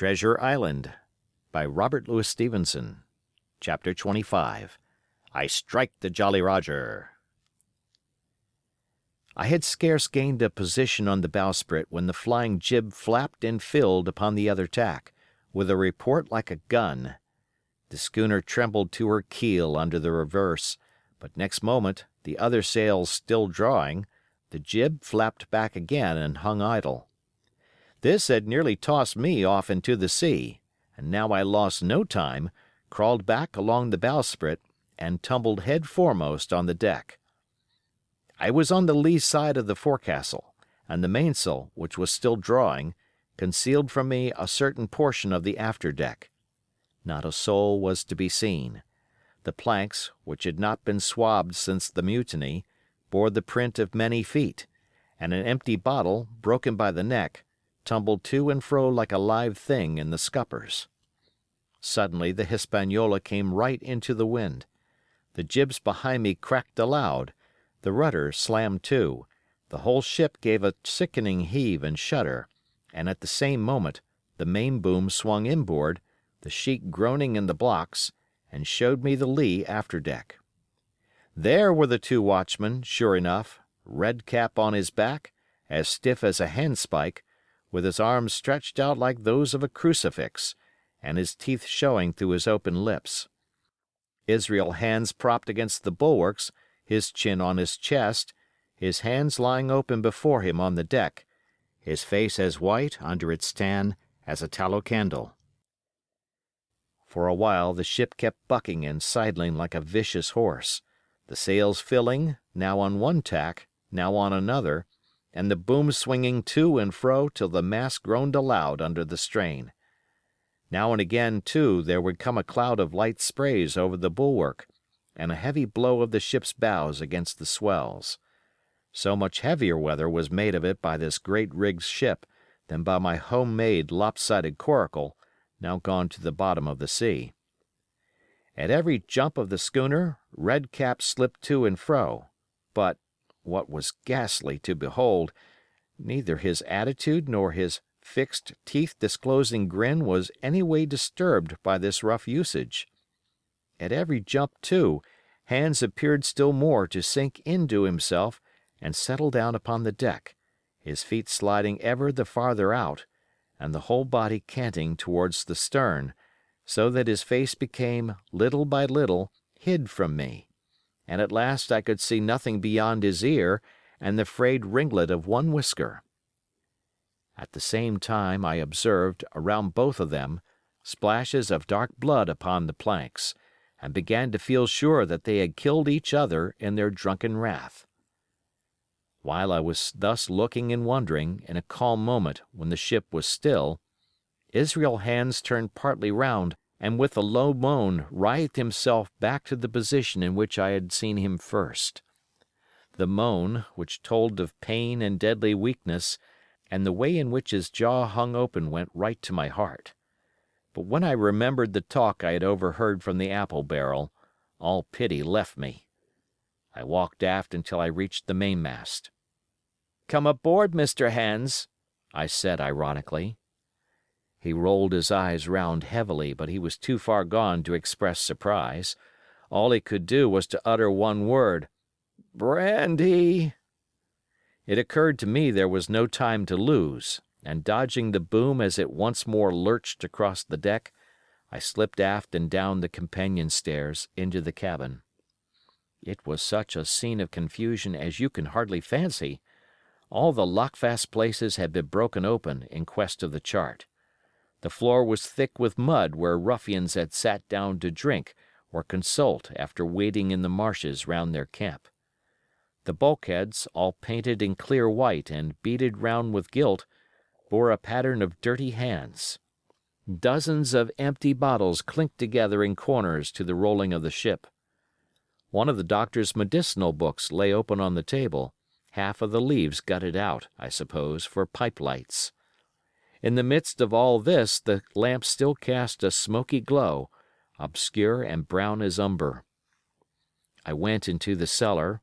Treasure Island by Robert Louis Stevenson. Chapter 25. I Strike the Jolly Roger. I had scarce gained a position on the bowsprit when the flying jib flapped and filled upon the other tack, with a report like a gun. The schooner trembled to her keel under the reverse, but next moment, the other sails still drawing, the jib flapped back again and hung idle. This had nearly tossed me off into the sea, and now I lost no time, crawled back along the bowsprit, and tumbled head foremost on the deck. I was on the lee side of the forecastle, and the mainsail, which was still drawing, concealed from me a certain portion of the after deck. Not a soul was to be seen. The planks, which had not been swabbed since the mutiny, bore the print of many feet, and an empty bottle, broken by the neck, tumbled to and fro like a live thing in the scuppers. Suddenly the Hispaniola came right into the wind. The jibs behind me cracked aloud, the rudder slammed to, the whole ship gave a sickening heave and shudder, and at the same moment the main boom swung inboard, the sheet groaning in the blocks, and showed me the lee after deck. There were the two watchmen, sure enough, Red Cap on his back, as stiff as a handspike, with his arms stretched out like those of a crucifix, and his teeth showing through his open lips. Israel Hands propped against the bulwarks, his chin on his chest, his hands lying open before him on the deck, his face as white under its tan as a tallow candle. For a while the ship kept bucking and sidling like a vicious horse, the sails filling, now on one tack, now on another, and the boom swinging to and fro till the mast groaned aloud under the strain. Now and again, too, there would come a cloud of light sprays over the bulwark, and a heavy blow of the ship's bows against the swells. So much heavier weather was made of it by this great rigged ship than by my home-made lopsided coracle, now gone to the bottom of the sea. At every jump of the schooner, Red Cap slipped to and fro, but, what was ghastly to behold, neither his attitude nor his fixed, teeth-disclosing grin was any way disturbed by this rough usage. At every jump, too, Hands appeared still more to sink into himself and settle down upon the deck, his feet sliding ever the farther out, and the whole body canting towards the stern, so that his face became, little by little, hid from me, and at last I could see nothing beyond his ear and the frayed ringlet of one whisker. At the same time I observed, around both of them, splashes of dark blood upon the planks, and began to feel sure that they had killed each other in their drunken wrath. While I was thus looking and wondering, in a calm moment when the ship was still, Israel Hands turned partly round and with a low moan writhed himself back to the position in which I had seen him first. The moan, which told of pain and deadly weakness, and the way in which his jaw hung open went right to my heart. But when I remembered the talk I had overheard from the apple barrel, all pity left me. I walked aft until I reached the mainmast. "Come aboard, Mr. Hands," I said ironically. He rolled his eyes round heavily, but he was too far gone to express surprise. All he could do was to utter one word, "Brandy." It occurred to me there was no time to lose, and dodging the boom as it once more lurched across the deck, I slipped aft and down the companion stairs into the cabin. It was such a scene of confusion as you can hardly fancy. All the lockfast places had been broken open in quest of the chart. The floor was thick with mud where ruffians had sat down to drink or consult after wading in the marshes round their camp. The bulkheads, all painted in clear white and beaded round with gilt, bore a pattern of dirty hands. Dozens of empty bottles clinked together in corners to the rolling of the ship. One of the doctor's medicinal books lay open on the table, half of the leaves gutted out, I suppose, for pipe lights. In the midst of all this the lamp still cast a smoky glow, obscure and brown as umber. I went into the cellar.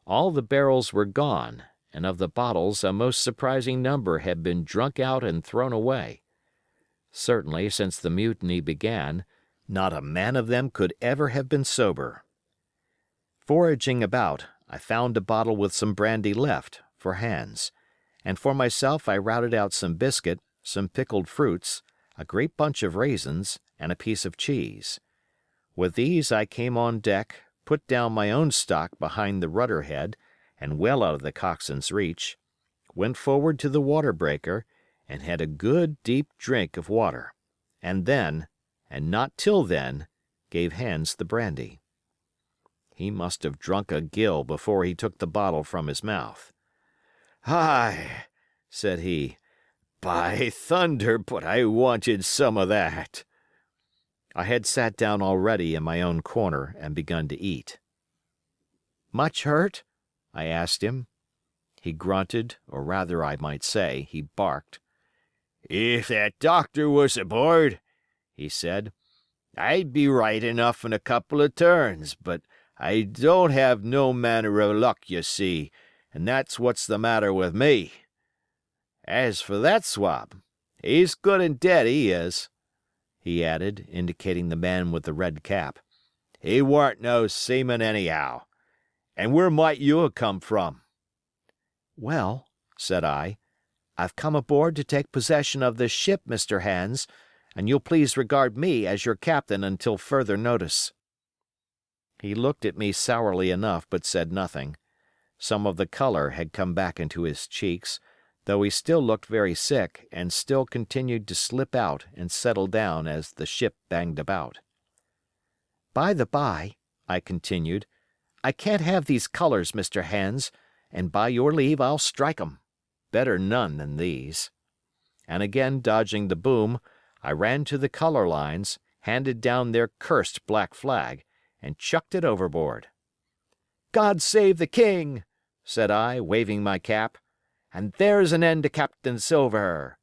All the barrels were gone, and of the bottles a most surprising number had been drunk out and thrown away. Certainly, since the mutiny began, not a man of them could ever have been sober. Foraging about, I found a bottle with some brandy left, for Hans, and for myself I routed out some biscuit, some pickled fruits, a great bunch of raisins, and a piece of cheese. With these I came on deck, put down my own stock behind the rudder head and well out of the coxswain's reach, went forward to the water breaker, and had a good deep drink of water, and then, and not till then, gave Hans the brandy. He must have drunk a gill before he took the bottle from his mouth. "Hi," said he, "by thunder, but I wanted some of that." I had sat down already in my own corner and begun to eat. "Much hurt?" I asked him. He grunted, or rather I might say, he barked. "If that doctor was aboard," he said, "I'd be right enough in a couple of turns, but I don't have no manner of luck, you see, and that's what's the matter with me. As for that swab, he's good and dead, he is," he added, indicating the man with the red cap. "He warn't no seaman anyhow. And where might you have come from?" "Well," said I, "I've come aboard to take possession of this ship, Mr. Hans, and you'll please regard me as your captain until further notice." He looked at me sourly enough, but said nothing. Some of the color had come back into his cheeks, though he still looked very sick and still continued to slip out and settle down as the ship banged about. "By the by," I continued, "I can't have these colors, Mr. Hans, and by your leave I'll strike 'em. Better none than these." And again dodging the boom, I ran to the color lines, handed down their cursed black flag, and chucked it overboard. "God save the king!" said I, waving my cap. "And there's an end to Captain Silver."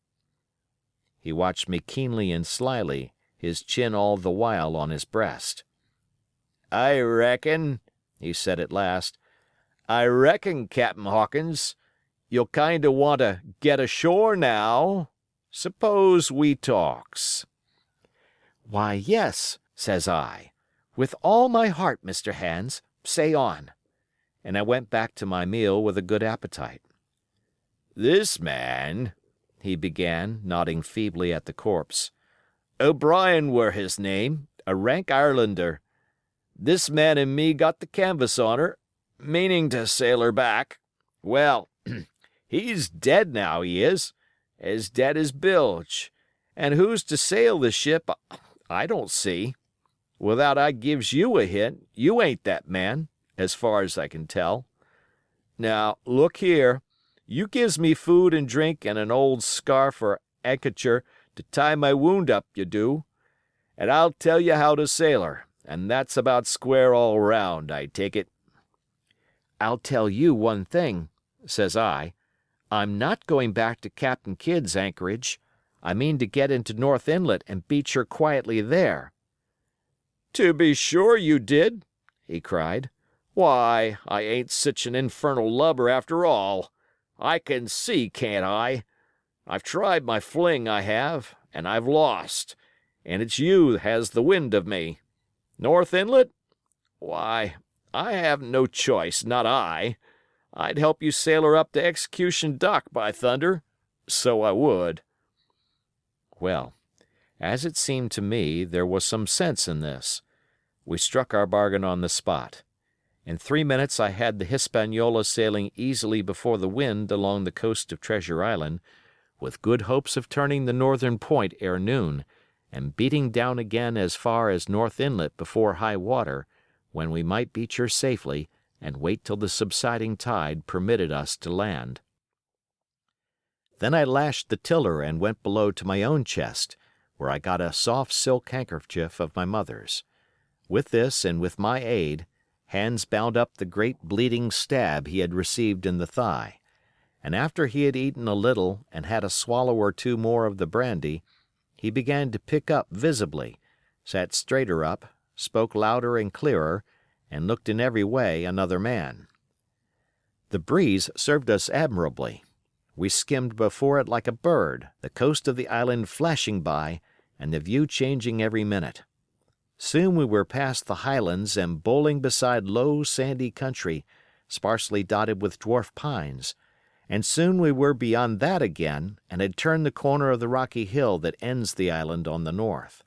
He watched me keenly and slyly, his chin all the while on his breast. "I reckon," he said at last, "I reckon, Cap'n Hawkins, you'll kind o' want to get ashore now. Suppose we talks." "Why, yes," says I, "with all my heart, Mr. Hans, say on." And I went back to my meal with a good appetite. "This man," he began, nodding feebly at the corpse, "O'Brien were his name, a rank Irelander. This man and me got the canvas on her, meaning to sail her back. Well, he's dead now, he is, as dead as bilge, and who's to sail the ship, I don't see. Without I gives you a hint, you ain't that man, as far as I can tell. Now, look here, you gives me food and drink and an old scarf or handkercher to tie my wound up, you do, and I'll tell you how to sail her, and that's about square all round, I take it." "I'll tell you one thing," says I. "I'm not going back to Captain Kidd's anchorage. I mean to get into North Inlet and beach her quietly there." "To be sure you did," he cried. "Why, I ain't sich an infernal lubber after all. I can see, can't I? I've tried my fling, I have, and I've lost, and it's you has the wind of me. North Inlet? Why, I haven't no choice, not I. I'd help you sail her up to Execution Dock, by thunder. So I would." Well, as it seemed to me, there was some sense in this. We struck our bargain on the spot. In 3 minutes I had the Hispaniola sailing easily before the wind along the coast of Treasure Island, with good hopes of turning the northern point ere noon, and beating down again as far as North Inlet before high water, when we might beach her safely and wait till the subsiding tide permitted us to land. Then I lashed the tiller and went below to my own chest, where I got a soft silk handkerchief of my mother's. With this, and with my aid, Hans bound up the great bleeding stab he had received in the thigh, and after he had eaten a little and had a swallow or two more of the brandy, he began to pick up visibly, sat straighter up, spoke louder and clearer, and looked in every way another man. The breeze served us admirably. We skimmed before it like a bird, the coast of the island flashing by, and the view changing every minute. Soon we were past the highlands and bowling beside low, sandy country, sparsely dotted with dwarf pines, and soon we were beyond that again and had turned the corner of the rocky hill that ends the island on the north.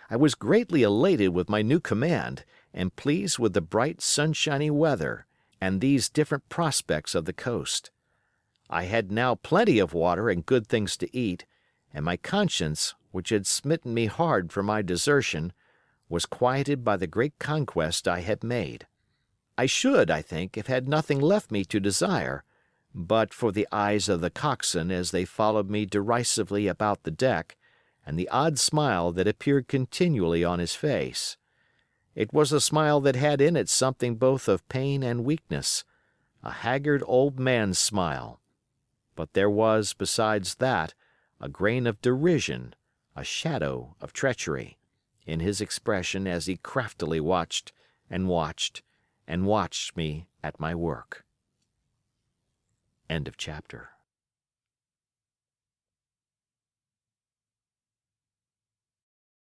I was greatly elated with my new command and pleased with the bright, sunshiny weather and these different prospects of the coast. I had now plenty of water and good things to eat, and my conscience, which had smitten me hard for my desertion, was quieted by the great conquest I had made. I should, I think, have had nothing left me to desire, but for the eyes of the coxswain as they followed me derisively about the deck, and the odd smile that appeared continually on his face. It was a smile that had in it something both of pain and weakness, a haggard old man's smile. But there was, besides that, a grain of derision, a shadow of treachery, in his expression as he craftily watched and watched and watched me at my work. End of chapter.